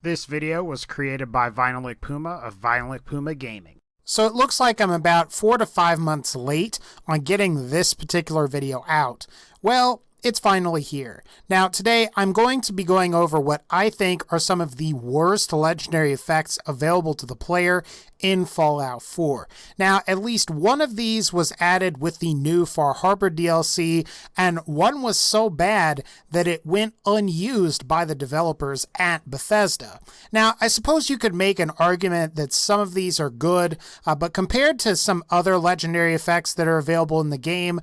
This video was created by VinylicPuma of VinylicPumaGaming. So it looks like I'm about 4 to 5 months late on getting this particular video out. Well, it's finally here. Now today I'm going to be going over what I think are some of the worst legendary effects available to the player in Fallout 4. Now at least one of these was added with the new Far Harbor DLC, and one was so bad that it went unused by the developers at Bethesda. Now I suppose you could make an argument that some of these are good, but compared to some other legendary effects that are available in the game,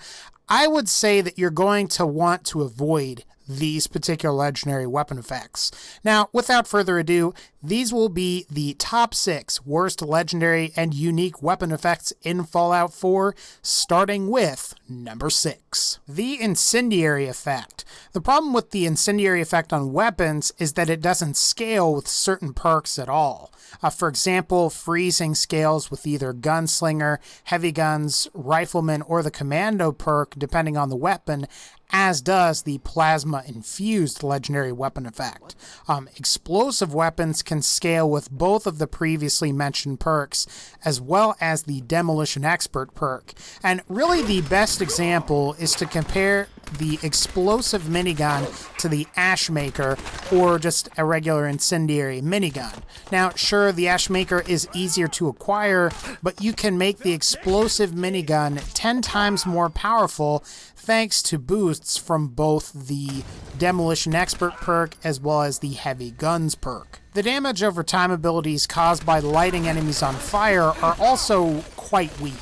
I would say that you're going to want to avoid these particular legendary weapon effects. Now, without further ado, these will be the top 6 worst legendary and unique weapon effects in Fallout 4, starting with number 6. The Incendiary Effect. The problem with the Incendiary Effect on weapons is that it doesn't scale with certain perks at all. For example, freezing scales with either Gunslinger, Heavy Guns, Rifleman, or the Commando perk, depending on the weapon, as does the Plasma-Infused legendary weapon effect. Explosive weapons can scale with both of the previously mentioned perks, as well as the Demolition Expert perk. And really the best example is to compare the explosive minigun to the Ashmaker, or just a regular incendiary minigun. Now, sure, the Ashmaker is easier to acquire, but you can make the explosive minigun 10 times more powerful thanks to boosts from both the Demolition Expert perk as well as the Heavy Guns perk. The damage over time abilities caused by lighting enemies on fire are also quite weak.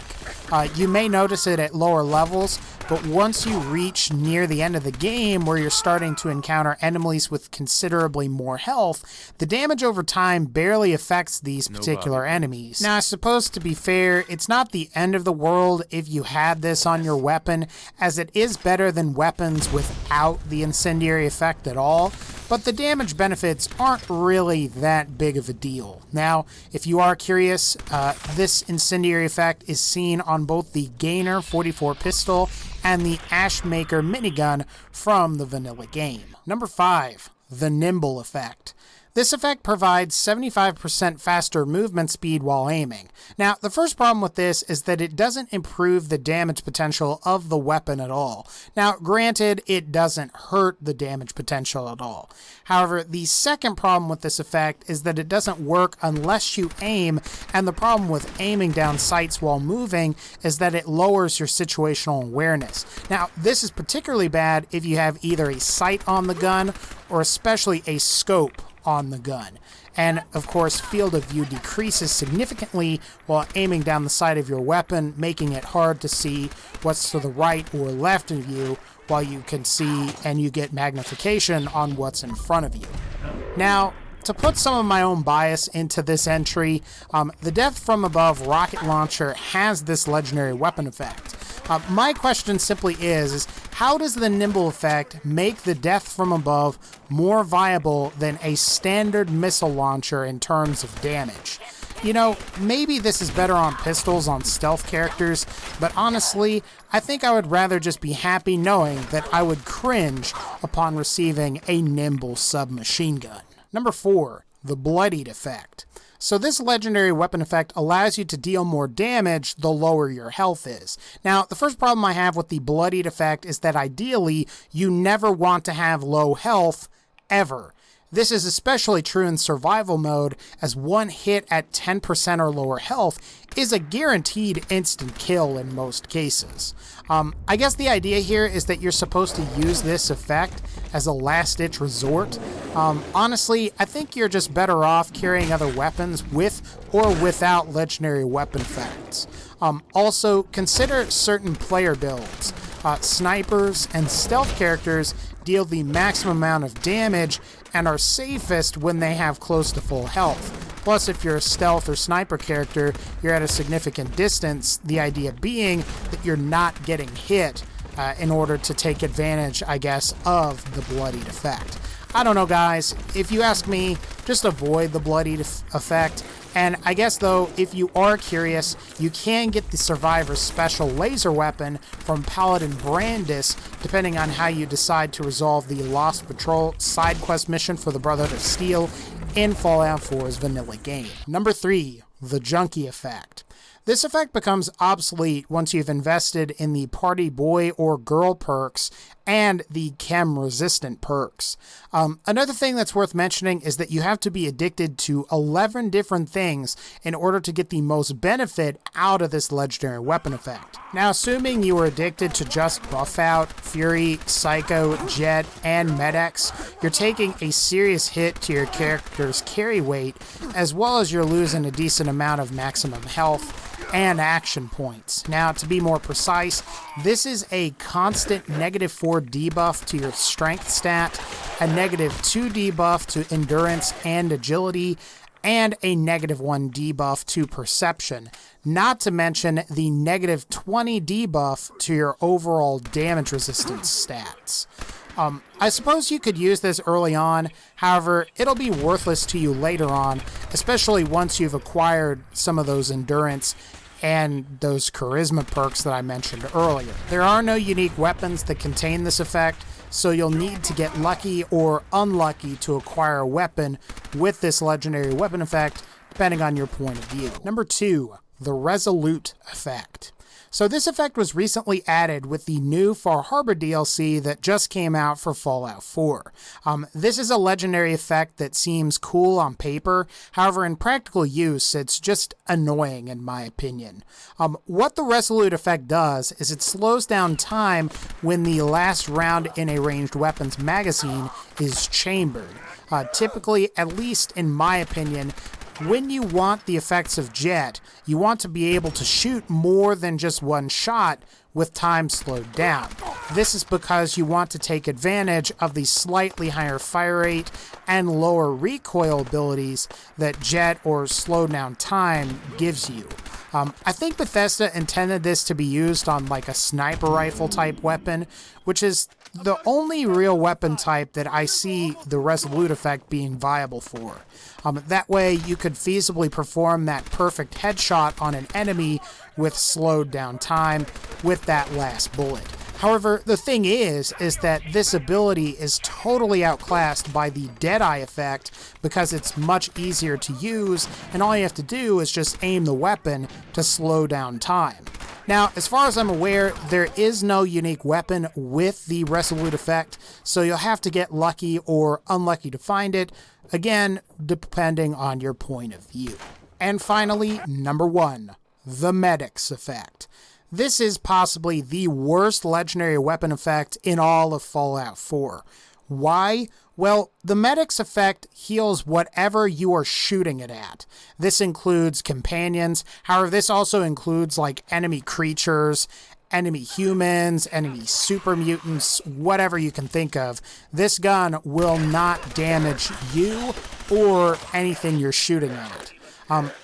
You may notice it at lower levels, but once you reach near the end of the game where you're starting to encounter enemies with considerably more health, the damage over time barely affects these particular enemies. Now, I suppose to be fair, it's not the end of the world if you had this on your weapon, as it is better than weapons without the incendiary effect at all, but the damage benefits aren't really that big of a deal. Now, if you are curious, this incendiary effect is seen on both the Gainer 44 pistol and the Ashmaker minigun from the vanilla game. Number 5, the NIMBLE effect. This effect provides 75% faster movement speed while aiming. Now, the first problem with this is that it doesn't improve the damage potential of the weapon at all. Now, granted, it doesn't hurt the damage potential at all. However, the second problem with this effect is that it doesn't work unless you aim, and the problem with aiming down sights while moving is that it lowers your situational awareness. Now, this is particularly bad if you have either a sight on the gun or especially a scope on the gun. And of course, field of view decreases significantly while aiming down the sight of your weapon, making it hard to see what's to the right or left of you, while you can see and you get magnification on what's in front of you. Now, to put some of my own bias into this entry, the Death from Above rocket launcher has this legendary weapon effect. My question simply is how does the NIMBLE effect make the Death from Above more viable than a standard missile launcher in terms of damage? You know, maybe this is better on pistols on stealth characters, but honestly, I think I would rather just be happy knowing that I would cringe upon receiving a NIMBLE submachine gun. Number 4, the Bloodied effect. So this legendary weapon effect allows you to deal more damage the lower your health is. Now, the first problem I have with the Bloodied effect is that ideally, you never want to have low health, ever. This is especially true in survival mode, as one hit at 10% or lower health is a guaranteed instant kill in most cases. I guess the idea here is that you're supposed to use this effect as a last-ditch resort. Honestly, I think you're just better off carrying other weapons with or without legendary weapon effects. Also, consider certain player builds. Snipers and stealth characters deal the maximum amount of damage and are safest when they have close to full health. Plus, if you're a stealth or sniper character, you're at a significant distance, the idea being that you're not getting hit in order to take advantage, I guess, of the Bloodied effect. I don't know, guys. If you ask me, just avoid the Bloodied effect. And I guess, though, if you are curious, you can get the Survivor's special laser weapon from Paladin Brandis, depending on how you decide to resolve the Lost Patrol side quest mission for the Brotherhood of Steel in Fallout 4's vanilla game. Number 3, the Junkie effect. This effect becomes obsolete once you've invested in the Party Boy or Girl perks and the Chem Resistant perks. Another thing that's worth mentioning is that you have to be addicted to 11 different things in order to get the most benefit out of this legendary weapon effect. Now, assuming you were addicted to just Buff Out, Fury, Psycho, Jet, and Med-X, you're taking a serious hit to your character's carry weight, as well as you're losing a decent amount of maximum health and action points. Now, to be more precise, this is a constant -4 debuff to your strength stat, a -2 debuff to endurance and agility, and a -1 debuff to perception, not to mention the -20 debuff to your overall damage resistance stats. I suppose you could use this early on, however, it'll be worthless to you later on, especially once you've acquired some of those endurance and those charisma perks that I mentioned earlier. There are no unique weapons that contain this effect, so you'll need to get lucky or unlucky to acquire a weapon with this legendary weapon effect, depending on your point of view. Number 2, the Resolute effect. So this effect was recently added with the new Far Harbor DLC that just came out for Fallout 4. This is a legendary effect that seems cool on paper, however in practical use it's just annoying in my opinion. What the Resolute effect does is it slows down time when the last round in a ranged weapons magazine is chambered. Typically, at least in my opinion, when you want the effects of Jet, you want to be able to shoot more than just one shot with time slowed down. This is because you want to take advantage of the slightly higher fire rate and lower recoil abilities that Jet or slow down time gives you. I think Bethesda intended this to be used on like a sniper rifle type weapon, which is the only real weapon type that I see the Resolute effect being viable for. That way you could feasibly perform that perfect headshot on an enemy with slowed down time with that last bullet. However, the thing is that this ability is totally outclassed by the Deadeye effect because it's much easier to use, and all you have to do is just aim the weapon to slow down time. Now, as far as I'm aware, there is no unique weapon with the Resolute effect, so you'll have to get lucky or unlucky to find it, again, depending on your point of view. And finally, number 1, the Med-X effect. This is possibly the worst legendary weapon effect in all of Fallout 4. Why? Well, the Med-X effect heals whatever you are shooting it at. This includes companions, however this also includes like enemy creatures, enemy humans, enemy super mutants, whatever you can think of. This gun will not damage you or anything you're shooting at.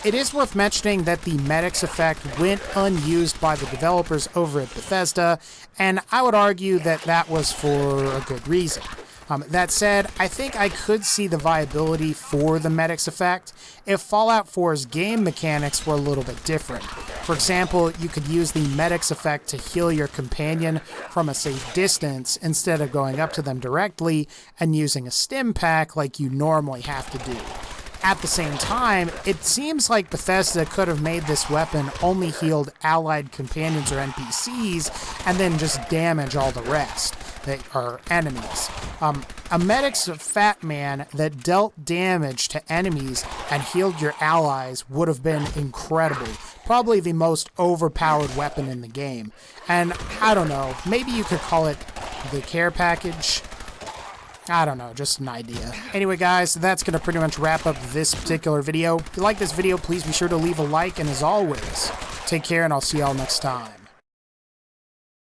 It is worth mentioning that the Med-X effect went unused by the developers over at Bethesda, and I would argue that that was for a good reason. That said, I think I could see the viability for the Med-X effect if Fallout 4's game mechanics were a little bit different. For example, you could use the Med-X effect to heal your companion from a safe distance instead of going up to them directly and using a stim pack like you normally have to do. At the same time, it seems like Bethesda could have made this weapon only healed allied companions or NPCs and then just damage all the rest that are enemies. A Med-X Fat Man that dealt damage to enemies and healed your allies would have been incredible. Probably the most overpowered weapon in the game. And I don't know, maybe you could call it the care package. I don't know, just an idea. Anyway guys, that's going to pretty much wrap up this particular video. If you like this video, please be sure to leave a like, and as always, take care and I'll see y'all next time.